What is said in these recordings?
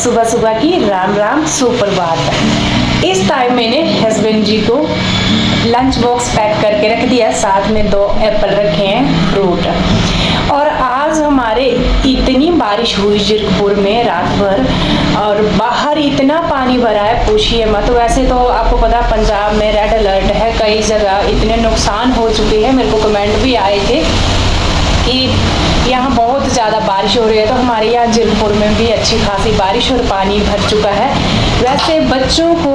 सुबह सुबह की राम राम सुप्रभात। इस टाइम मैंने हस्बैंड जी को लंच बॉक्स पैक करके रख दिया, साथ में 2 एप्पल रखे हैं फ्रूट। और आज हमारे इतनी बारिश हुई जीरकपुर में रात भर, और बाहर इतना पानी भरा है पूछिए मत। वैसे तो आपको पता पंजाब में रेड अलर्ट है, कई जगह इतने नुकसान हो चुके हैं। मेरे को कमेंट भी आए थे कि यहाँ बहुत ज़्यादा बारिश हो रही है, तो हमारे यहाँ जीरकपुर में भी अच्छी खासी बारिश और पानी भर चुका है। वैसे बच्चों को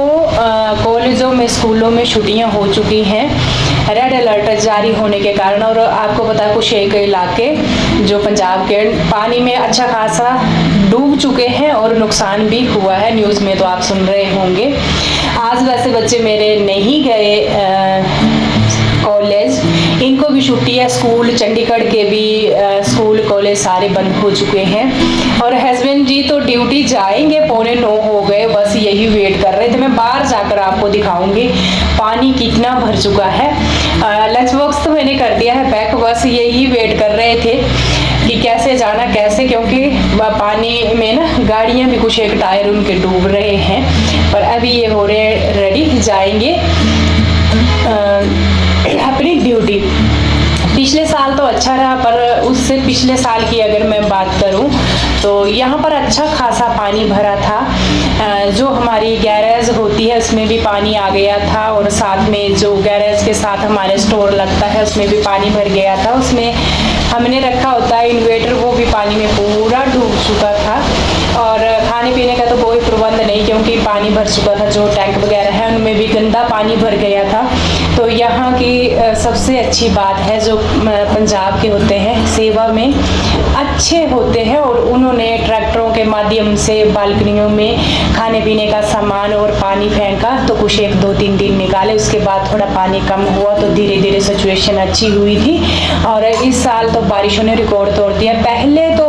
कॉलेजों में स्कूलों में छुट्टियाँ हो चुकी हैं रेड अलर्ट जारी होने के कारण। और आपको पता है कुछ एक इलाके जो पंजाब के पानी में अच्छा खासा डूब चुके हैं और नुकसान भी हुआ है, न्यूज़ में तो आप सुन रहे होंगे। आज वैसे बच्चे मेरे नहीं गए कॉलेज, इनको भी छुट्टी है। स्कूल चंडीगढ़ के भी स्कूल कॉलेज सारे बंद हो चुके हैं। और हस्बैंड जी तो ड्यूटी जाएंगे, 8:45 हो गए, बस यही वेट कर रहे थे। मैं बाहर जाकर आपको दिखाऊंगी पानी कितना भर चुका है। लंच बॉक्स तो मैंने कर दिया है पैक, बस यही वेट कर रहे थे कि कैसे जाना कैसे, क्योंकि पानी में ना गाड़ियाँ भी कुछ एक टायर उनके डूब रहे हैं। पर अभी ये हो रहे रेडी, जाएंगे अपनी ड्यूटी। पिछले साल तो अच्छा रहा, पर उससे पिछले साल की अगर मैं बात करूं तो यहाँ पर अच्छा खासा पानी भरा था। जो हमारी गैरेज होती है उसमें भी पानी आ गया था, और साथ में जो गैरेज के साथ हमारे स्टोर लगता है उसमें भी पानी भर गया था। उसमें हमने रखा होता है इन्वर्टर, वो भी पानी में पूरा डूब चुका था। और खाने पीने का तो कोई प्रबंध नहीं, क्योंकि पानी भर चुका था। जो टैंक वगैरह है उनमें भी गंदा पानी भर गया था। तो यहाँ की सबसे अच्छी बात है जो पंजाब के होते हैं सेवा में अच्छे होते हैं, और उन्होंने ट्रैक्टरों के माध्यम से बालकनियों में खाने पीने का सामान और पानी फेंका। तो कुछ 1-2-3 दिन निकाले, उसके बाद थोड़ा पानी कम हुआ तो धीरे धीरे सिचुएशन अच्छी हुई थी। और इस साल तो बारिशों ने रिकॉर्ड तोड़ दिया। पहले तो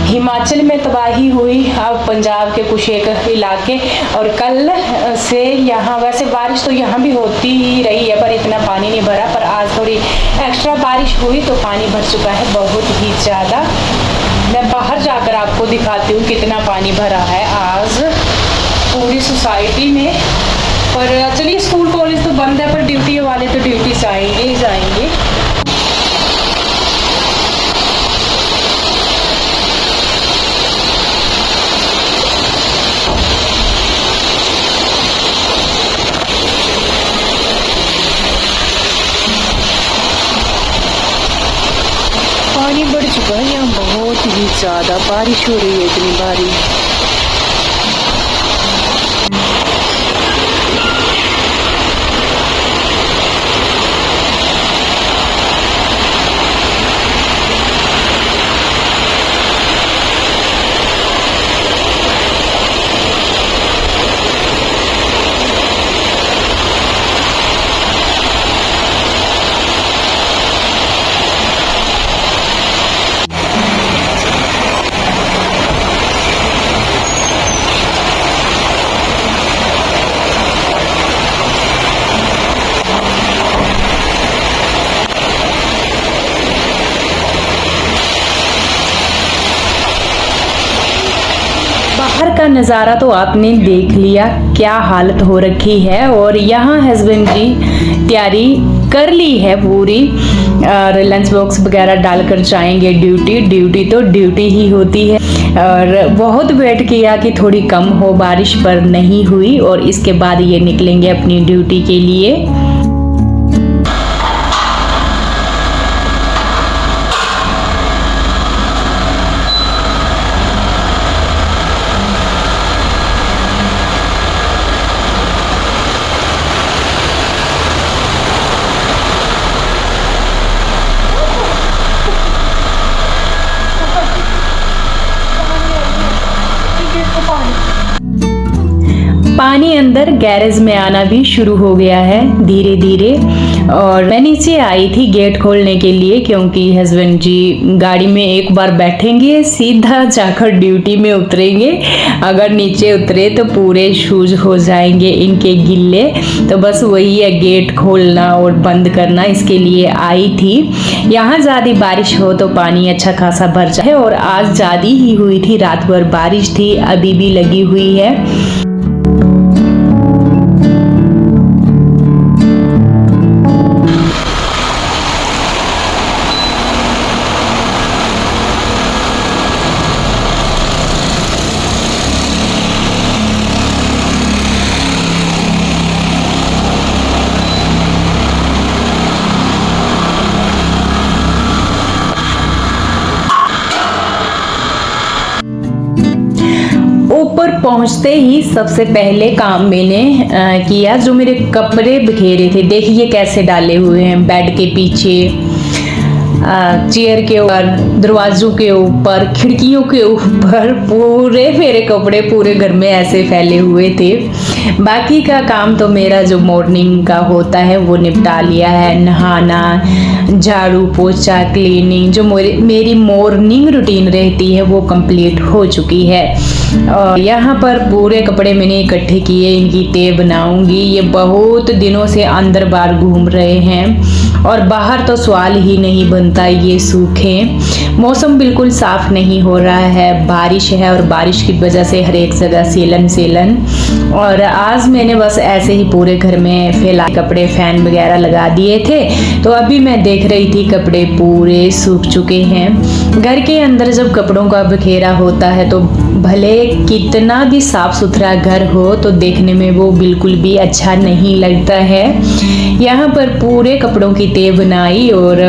हिमाचल में तबाही हुई, अब पंजाब के कुछ एक इलाके, और कल से यहाँ वैसे बारिश तो यहाँ भी होती ही रही है, पर इतना पानी नहीं भरा। पर आज थोड़ी एक्स्ट्रा बारिश हुई तो पानी भर चुका है बहुत ही ज़्यादा। मैं बाहर जाकर आपको दिखाती हूँ कितना पानी भरा है आज पूरी सोसाइटी में। पर चलिए, स्कूल कॉलेज तो बंद है, पर ड्यूटी वाले तो ड्यूटी जाएंगे ही जाएंगे। पानी बढ़ चुका है, यहाँ बहुत ही ज़्यादा बारिश हो रही है, इतनी बारिश। बाहर का नज़ारा तो आपने देख लिया, क्या हालत हो रखी है। और यहाँ हस्बैंड जी तैयारी कर ली है पूरी, और लंच बॉक्स वगैरह डालकर जाएंगे ड्यूटी। ड्यूटी तो ड्यूटी ही होती है। और बहुत वेट किया कि थोड़ी कम हो बारिश, पर नहीं हुई, और इसके बाद ये निकलेंगे अपनी ड्यूटी के लिए। पानी अंदर गैरेज में आना भी शुरू हो गया है धीरे धीरे। और मैं नीचे आई थी गेट खोलने के लिए, क्योंकि हस्बैंड जी गाड़ी में एक बार बैठेंगे सीधा जाकर ड्यूटी में उतरेंगे। अगर नीचे उतरे तो पूरे शूज हो जाएंगे इनके गिल्ले। तो बस वही है, गेट खोलना और बंद करना, इसके लिए आई थी। यहाँ ज़्यादा बारिश हो तो पानी अच्छा खासा भर जाए, और आज ज़्यादा ही हुई थी, रात भर बारिश थी, अभी भी लगी हुई है। ऊपर पहुंचते ही सबसे पहले काम मैंने किया, जो मेरे कपड़े बिखेरे थे, देखिए कैसे डाले हुए हैं बेड के पीछे, चेयर के ऊपर, दरवाजों के ऊपर, खिड़कियों के ऊपर, पूरे मेरे कपड़े पूरे घर में ऐसे फैले हुए थे। बाकी का काम तो मेरा जो मॉर्निंग का होता है वो निपटा लिया है। नहाना, झाड़ू पोछा, क्लीनिंग, जो मेरी मॉर्निंग रूटीन रहती है वो कंप्लीट हो चुकी है। और यहाँ पर पूरे कपड़े मैंने इकट्ठे किए, इनकी तह बनाऊंगी। ये बहुत दिनों से अंदर बाहर घूम रहे हैं, और बाहर तो सवाल ही नहीं बनता ये सूखे। मौसम बिल्कुल साफ नहीं हो रहा है, बारिश है, और बारिश की वजह से हर एक जगह सेलन। और आज मैंने बस ऐसे ही पूरे घर में फैला कपड़े, फैन वगैरह लगा दिए थे। तो अभी मैं देख रही थी कपड़े पूरे सूख चुके हैं। घर के अंदर जब कपड़ों का बिखेरा होता है तो भले कितना भी साफ सुथरा घर हो तो देखने में वो बिल्कुल भी अच्छा नहीं लगता है। यहाँ पर पूरे कपड़ों की तह बनाई, और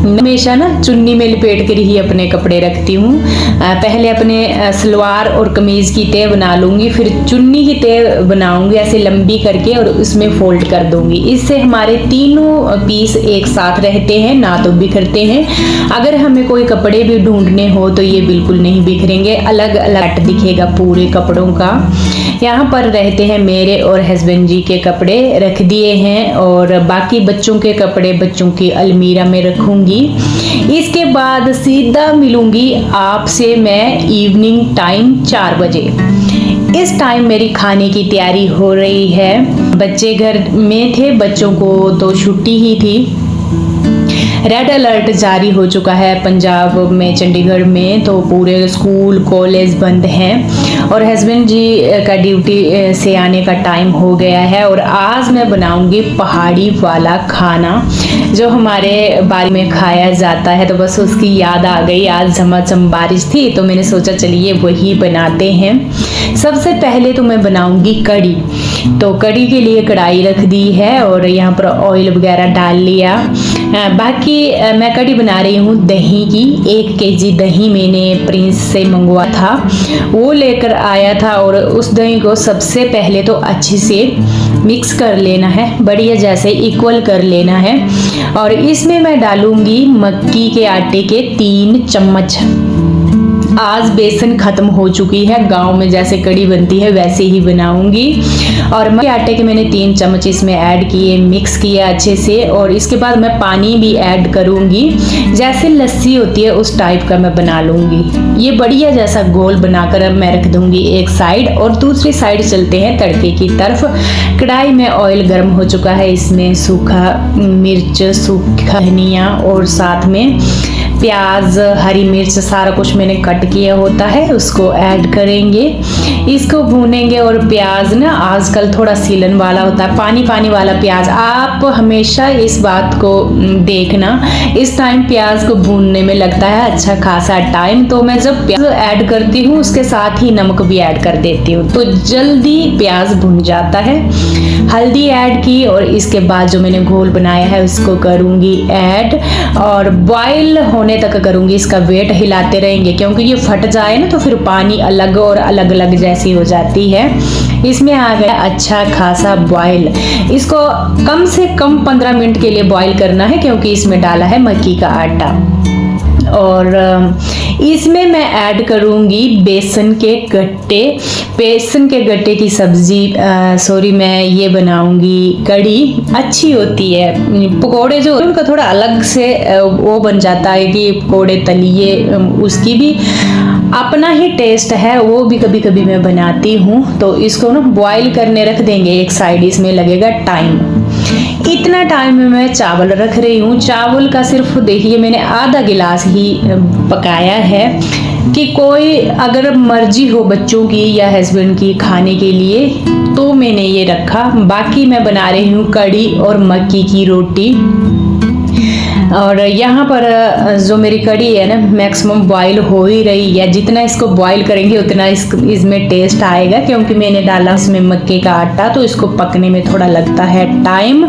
हमेशा ना चुन्नी में लिपेट कर ही अपने कपड़े रखती हूँ। पहले अपने सलवार और कमीज की तह बना लूंगी, फिर चुन्नी की तह बनाऊंगी ऐसे लंबी करके, और उसमें फोल्ड कर दूंगी। इससे हमारे तीनों पीस एक साथ रहते हैं, ना तो बिखरते हैं। अगर हमें कोई कपड़े भी ढूंढने हो तो ये बिल्कुल नहीं बिखरेंगे, अलग अलग दिखेगा पूरे कपड़ों का। यहाँ पर रहते हैं मेरे और हस्बैंड जी के कपड़े रख दिए हैं, और बाकी बच्चों के कपड़े बच्चों की अलमीरा में रखूंगी। इसके बाद सीधा मिलूंगी आपसे मैं इवनिंग टाइम 4 बजे। इस टाइम मेरी खाने की तैयारी हो रही है। बच्चे घर में थे, बच्चों को तो छुट्टी ही थी। रेड अलर्ट जारी हो चुका है पंजाब में, चंडीगढ़ में, तो पूरे स्कूल कॉलेज बंद हैं, और हस्बैंड जी का ड्यूटी से आने का टाइम हो गया है। और आज मैं बनाऊंगी पहाड़ी वाला खाना जो हमारे बारी में खाया जाता है। तो बस उसकी याद आ गई, आज झमाझम बारिश थी तो मैंने सोचा चलिए वही बनाते हैं। सबसे पहले तो मैं बनाऊंगी कढ़ी। तो कढ़ी के लिए कढ़ाई रख दी है, और यहाँ पर ऑयल वगैरह डाल लिया। बाकी मैं कढ़ी बना रही हूँ दही की। 1 kg दही मैंने प्रिंस से मंगवा था, वो लेकर आया था, और उस दही को सबसे पहले तो अच्छे से मिक्स कर लेना है, बढ़िया जैसे इक्वल कर लेना है। और इसमें मैं डालूंगी मक्की के आटे के 3 चम्मच। आज बेसन खत्म हो चुकी है, गांव में जैसे कढ़ी बनती है वैसे ही बनाऊंगी। और मक्के आटे के मैंने 3 चम्मच इसमें ऐड किए, मिक्स किया अच्छे से। और इसके बाद मैं पानी भी ऐड करूंगी, जैसे लस्सी होती है उस टाइप का मैं बना लूंगी। ये बढ़िया जैसा घोल बनाकर अब मैं रख दूंगी एक साइड, और दूसरी साइड चलते हैं तड़के की तरफ। कढ़ाई में ऑयल गर्म हो चुका है, इसमें सूखा मिर्च, सूखा धनिया और साथ में प्याज, हरी मिर्च, सारा कुछ मैंने कट किया होता है उसको ऐड करेंगे। इसको भूनेंगे। और प्याज ना आजकल थोड़ा सीलन वाला होता है, पानी पानी वाला प्याज। आप हमेशा इस बात को देखना, इस टाइम प्याज को भूनने में लगता है अच्छा खासा टाइम। तो मैं जब प्याज ऐड करती हूँ उसके साथ ही नमक भी ऐड कर देती हूँ, तो जल्दी प्याज भुन जाता है। हल्दी ऐड की, और इसके बाद जो मैंने घोल बनाया है उसको करूँगी ऐड, और बॉईल होने तक करूँगी। इसका वेट हिलाते रहेंगे, क्योंकि ये फट जाए ना तो फिर पानी अलग और अलग अलग जैसी हो जाती है। इसमें आ गया अच्छा खासा बॉईल। इसको कम से कम 15 मिनट के लिए बॉईल करना है, क्योंकि इसमें डाला है मक्की का आटा। और इसमें मैं ऐड करूँगी बेसन के गट्टे। बेसन के गट्टे की सब्ज़ी मैं ये बनाऊँगी कड़ी, अच्छी होती है। पकोड़े जो उनका थोड़ा अलग से वो बन जाता है कि पकोड़े तलिए, उसकी भी अपना ही टेस्ट है, वो भी कभी कभी मैं बनाती हूँ। तो इसको ना बॉईल करने रख देंगे एक साइड, इसमें लगेगा टाइम। इतना टाइम में मैं चावल रख रही हूँ। चावल का सिर्फ देखिए मैंने आधा गिलास ही पकाया है, कि कोई अगर मर्जी हो बच्चों की या हस्बैंड की खाने के लिए तो मैंने ये रखा। बाकी मैं बना रही हूँ कड़ी और मक्की की रोटी। और यहाँ पर जो मेरी कड़ी है ना मैक्सिमम बॉईल हो ही रही है। जितना इसको बॉईल करेंगे उतना इसमें टेस्ट आएगा, क्योंकि मैंने डाला इसमें मक्के का आटा, तो इसको पकने में थोड़ा लगता है टाइम।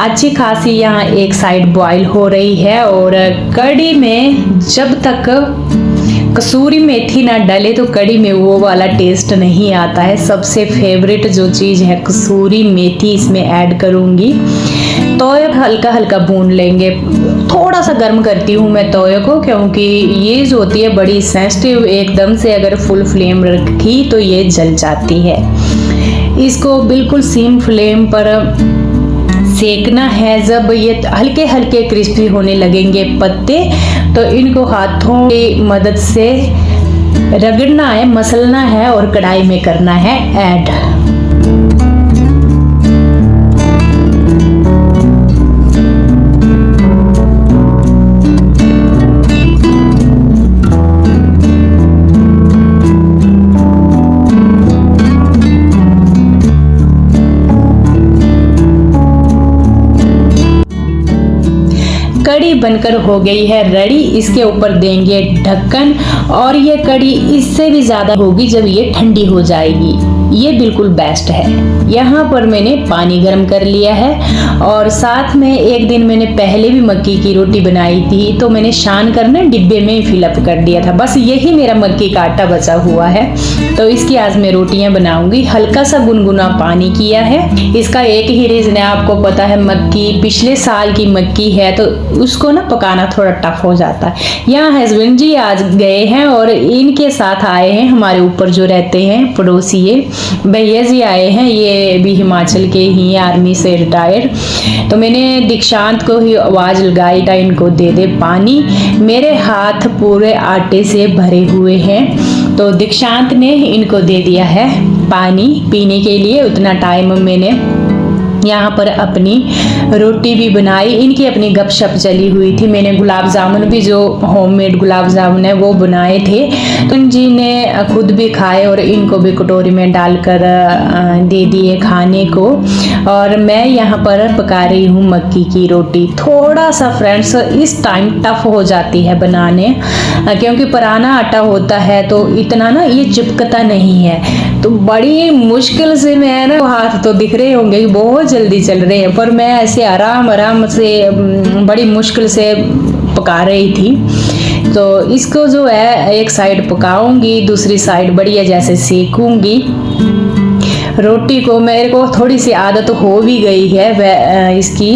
अच्छी खासी यहाँ एक साइड बॉईल हो रही है। और कड़ी में जब तक कसूरी मेथी ना डाले तो कड़ी में वो वाला टेस्ट नहीं आता है। सबसे फेवरेट जो चीज़ है कसूरी मेथी इसमें ऐड करूँगी। तवे हल्का हल्का भून लेंगे, थोड़ा सा गर्म करती हूँ मैं तवे को, क्योंकि ये जो होती है बड़ी सेंसिटिव, एकदम से अगर फुल फ्लेम रखी तो ये जल जाती है। इसको बिल्कुल सीम फ्लेम पर सेकना है। जब ये हल्के हल्के क्रिस्पी होने लगेंगे पत्ते, तो इनको हाथों की मदद से रगड़ना है, मसलना है और कढ़ाई में करना है ऐड। कड़ी बनकर हो गई है रेडी। इसके ऊपर देंगे ढक्कन, और ये कड़ी इससे भी ज़्यादा होगी जब ये ठंडी हो जाएगी। ये बिल्कुल बेस्ट है। यहाँ पर मैंने पानी गर्म कर लिया है, और साथ में एक दिन मैंने पहले भी मक्की की रोटी बनाई थी, तो मैंने छान कर ना डिब्बे में फिलअप कर दिया था। बस यही मेरा मक्की का आटा बचा हुआ है, तो इसकी आज मैं रोटियां बनाऊंगी। हल्का सा गुनगुना पानी किया है। इसका एक ही रीज़न है, आपको पता है मक्की पिछले साल की मक्की है, तो उसको ना पकाना थोड़ा टफ हो जाता है। यहाँ हस्बैंड जी आज गए हैं और इनके साथ आए हैं हमारे ऊपर जो रहते हैं पड़ोसी, ये भैया जी आए हैं। ये भी हिमाचल के ही आर्मी से रिटायर्ड। तो मैंने दीक्षांत को ही आवाज़ लगाई था इनको दे दे पानी। मेरे हाथ पूरे आटे से भरे हुए हैं, तो दीक्षांत ने इनको दे दिया है पानी पीने के लिए। उतना टाइम मैंने यहाँ पर अपनी रोटी भी बनाई। इनकी अपनी गपशप चली हुई थी। मैंने गुलाब जामुन भी, जो होममेड गुलाब जामुन है, वो बनाए थे, तो इन जी ने खुद भी खाए और इनको भी कटोरी में डालकर दे दिए खाने को। और मैं यहाँ पर पका रही हूँ मक्की की रोटी। थोड़ा सा फ्रेंड्स इस टाइम टफ हो जाती है बनाने, क्योंकि पुराना आटा होता है तो इतना ना ये चिपकता नहीं है। तो बड़ी मुश्किल से मैं ना, हाथ तो दिख रहे होंगे बहुत जल्दी चल रहे हैं, पर मैं ऐसे आराम आराम से बड़ी मुश्किल से पका रही थी। तो इसको जो है एक साइड पकाऊंगी, दूसरी साइड बढ़िया जैसे सेकूंगी। रोटी को मेरे को थोड़ी सी आदत हो भी गई है वह इसकी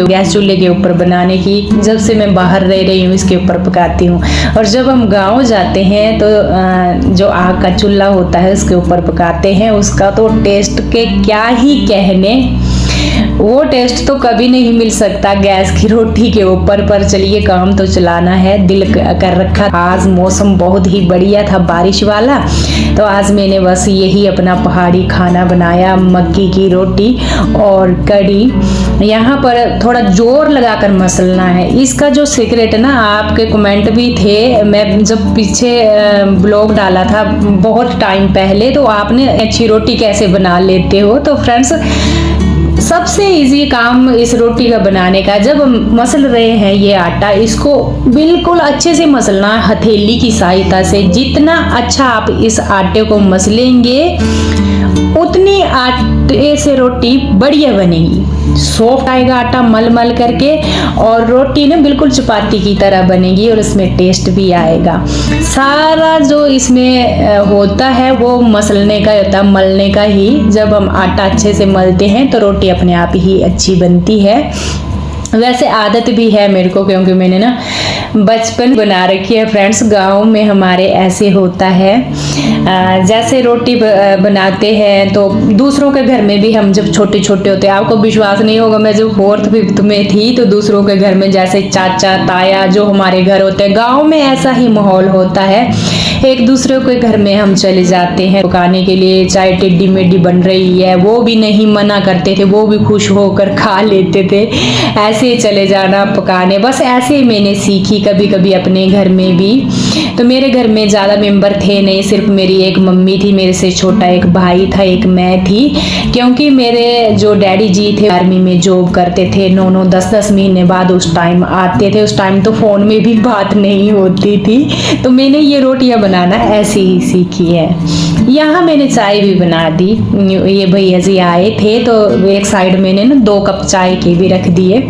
गैस चूल्हे के ऊपर बनाने की। जब से मैं बाहर रह रही हूँ इसके ऊपर पकाती हूँ। और जब हम गांव जाते हैं तो जो आग का चूल्हा होता है उसके ऊपर पकाते हैं, उसका तो टेस्ट के क्या ही कहने। वो टेस्ट तो कभी नहीं मिल सकता गैस की रोटी के ऊपर। पर चलिए काम तो चलाना है, दिल कर रखा। आज मौसम बहुत ही बढ़िया था, बारिश वाला, तो आज मैंने बस यही अपना पहाड़ी खाना बनाया, मक्की की रोटी और कड़ी। यहाँ पर थोड़ा जोर लगाकर मसलना है। इसका जो सीक्रेट है ना, आपके कमेंट भी थे, मैं जब पीछे ब्लॉग डाला था बहुत टाइम पहले, तो आपने अच्छी रोटी कैसे बना लेते हो। तो फ्रेंड्स सबसे इजी काम इस रोटी का बनाने का, जब मसल रहे हैं ये आटा, इसको बिल्कुल अच्छे से मसलना है हथेली की सहायता से। जितना अच्छा आप इस आटे को मसलेंगे उतनी आटे से रोटी बढ़िया बनेगी, सॉफ्ट आएगा आटा मल मल करके, और रोटी ना बिल्कुल चपाती की तरह बनेगी और इसमें टेस्ट भी आएगा। सारा जो इसमें होता है वो मसलने का होता है, मलने का ही। जब हम आटा अच्छे से मलते हैं तो रोटी अपने आप ही अच्छी बनती है। वैसे आदत भी है मेरे को, क्योंकि मैंने ना बचपन बना रखी है फ्रेंड्स। गांव में हमारे ऐसे होता है, जैसे रोटी बनाते हैं तो दूसरों के घर में भी हम जब छोटे छोटे होते हैं, आपको विश्वास नहीं होगा, मैं जब 4th 5th में थी तो दूसरों के घर में जैसे चाचा ताया जो हमारे घर होते हैं, गाँव में ऐसा ही माहौल होता है। एक दूसरे के घर में हम चले जाते हैं पकाने के लिए, चाहे टेढ़ी मेढ़ी बन रही है वो भी नहीं मना करते थे, वो भी खुश होकर खा लेते थे। ऐसे चले जाना पकाने, बस ऐसे मैंने सीखी कभी कभी अपने घर में भी। तो मेरे घर में ज़्यादा मेंबर थे नहीं, सिर्फ मेरी एक मम्मी थी, मेरे से छोटा एक भाई था, एक मैं थी। क्योंकि मेरे जो डैडी जी थे आर्मी में जॉब करते थे, 9-9 10-10 महीने बाद उस टाइम आते थे। उस टाइम तो फ़ोन में भी बात नहीं होती थी, तो मैंने ये रोटियां बनाना ऐसे ही सीखी है। यहाँ मैंने चाय भी बना दी। ये भैया जी आए थे तो एक साइड मैंने ना 2 कप चाय के भी रख दिए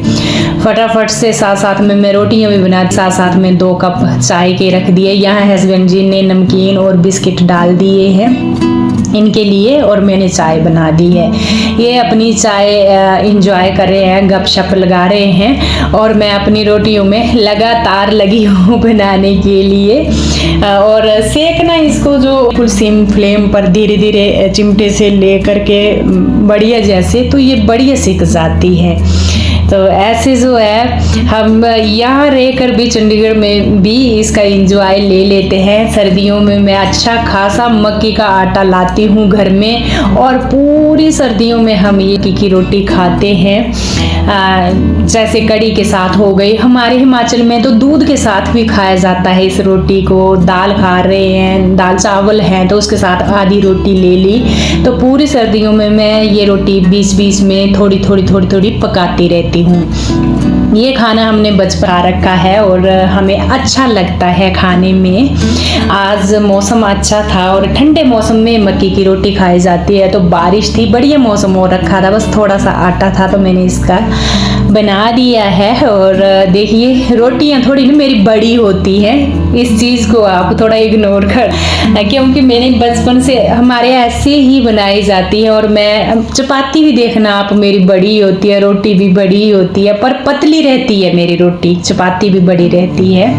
फटाफट से। साथ साथ में मैं रोटियां भी बना, साथ साथ में 2 कप चाय के रख दिए। यहाँ हस्बैंड जी ने नमकीन और बिस्किट डाल दिए हैं इनके लिए, और मैंने चाय बना दी है। ये अपनी चाय इंजॉय कर रहे हैं, गपशप लगा रहे हैं, और मैं अपनी रोटियों में लगातार लगी हूँ बनाने के लिए। और सेकना इसको जो फुल सिम फ्लेम पर धीरे धीरे चिमटे से ले करके बढ़िया जैसे, तो ये बढ़िया सिक जाती है। तो ऐसे जो है हम यहाँ रहकर भी चंडीगढ़ में भी इसका एंजॉय ले लेते हैं। सर्दियों में मैं अच्छा खासा मक्की का आटा लाती हूँ घर में, और पूरी सर्दियों में हम ये मक्की की रोटी खाते हैं। जैसे कड़ी के साथ हो गई, हमारे हिमाचल में तो दूध के साथ भी खाया जाता है इस रोटी को। दाल खा रहे हैं, दाल चावल है तो उसके साथ आधी रोटी ले ली। तो पूरी सर्दियों में मैं ये रोटी बीच बीच में थोड़ी थोड़ी पकाती रहती हूँ। ये खाना हमने बचपन रखा है और हमें अच्छा लगता है खाने में। आज मौसम अच्छा था और ठंडे मौसम में मक्की की रोटी खाई जाती है। तो बारिश थी, बढ़िया मौसम हो रखा था, बस थोड़ा सा आटा था तो मैंने इसका बना दिया है। और देखिए रोटियां थोड़ी ना मेरी बड़ी होती हैं, इस चीज़ को आप थोड़ा इग्नोर कर, क्योंकि मैंने बचपन से हमारे ऐसे ही बनाई जाती है। और मैं चपाती भी देखना आप, मेरी बड़ी होती है, रोटी भी बड़ी होती है, पर पतली रहती है मेरी रोटी, चपाती भी बड़ी रहती है।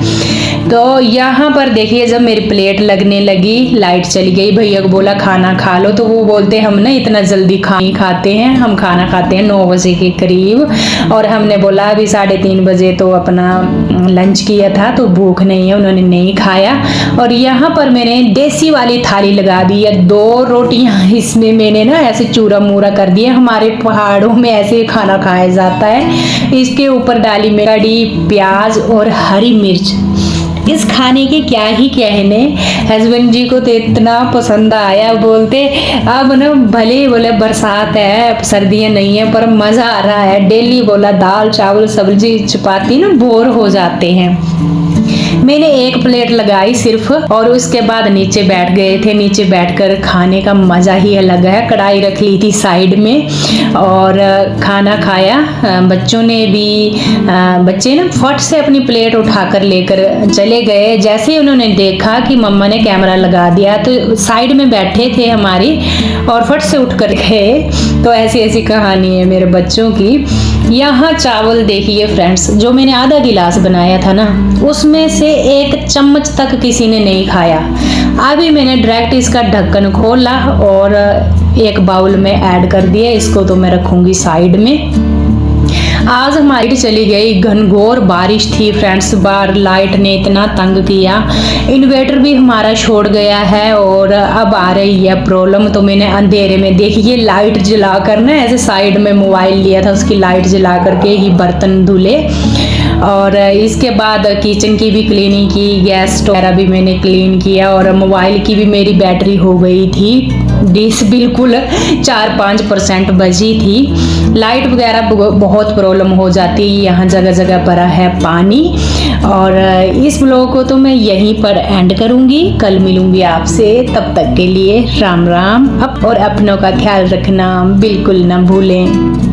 तो यहाँ पर देखिए जब मेरी प्लेट लगने लगी, लाइट चली गई, भैया को बोला खाना खा लो, तो वो बोलते हम ना इतना जल्दी नहीं खाते हैं, हम खाना खाते हैं 9 बजे के करीब। और हमने बोला अभी 3:30 बजे तो अपना लंच किया था तो भूख नहीं है, उन्होंने नहीं खाया। और यहाँ पर मैंने देसी वाली थाली लगा दी है, 2 रोटियाँ इसमें मैंने ना ऐसे चूरा मूरा कर दिया। हमारे पहाड़ों में ऐसे खाना खाया जाता है। इसके ऊपर डाली में कड़ी, प्याज और हरी मिर्च। इस खाने के क्या ही कहने, हस्बैंड जी को तो इतना पसंद आया, बोलते अब ना भले बोले बरसात है, सर्दियाँ नहीं है, पर मज़ा आ रहा है। डेली बोला दाल चावल सब्जी चपाती ना बोर हो जाते हैं। मैंने 1 प्लेट लगाई सिर्फ, और उसके बाद नीचे बैठ गए थे। नीचे बैठकर खाने का मज़ा ही अलग है। कढ़ाई रख ली थी साइड में और खाना खाया। बच्चों ने भी, बच्चे ना फट से अपनी प्लेट उठाकर लेकर चले गए। जैसे ही उन्होंने देखा कि मम्मा ने कैमरा लगा दिया तो साइड में बैठे थे हमारी और फट से उठ कर गए। तो ऐसी ऐसी कहानी है मेरे बच्चों की। यहाँ चावल देखिए फ्रेंड्स, जो मैंने आधा गिलास बनाया था ना, उसमें से 1 चम्मच तक किसी ने नहीं खाया। अभी मैंने डायरेक्ट इसका ढक्कन खोला और एक बाउल में ऐड कर दिया। इसको तो मैं रखूंगी साइड में। आज हमारी चली गई, घनघोर बारिश थी फ्रेंड्स। बाहर लाइट ने इतना तंग किया, इन्वर्टर भी हमारा छोड़ गया है और अब आ रही है प्रॉब्लम। तो मैंने अंधेरे में देखिए लाइट जला कर ना, ऐसे साइड में मोबाइल लिया था, उसकी लाइट जला करके ही बर्तन धुले। और इसके बाद किचन की भी क्लीनिंग की, गैस वगैरह भी मैंने क्लीन किया, और मोबाइल की भी मेरी बैटरी हो गई थी डिस, बिल्कुल 4-5% बची थी। लाइट वगैरह बहुत प्रॉब्लम हो जाती है, यहाँ जगह जगह पर है पानी। और इस ब्लॉग को तो मैं यहीं पर एंड करूँगी। कल मिलूँगी आपसे, तब तक के लिए राम राम। और अपनों का ख्याल रखना बिल्कुल ना भूलें।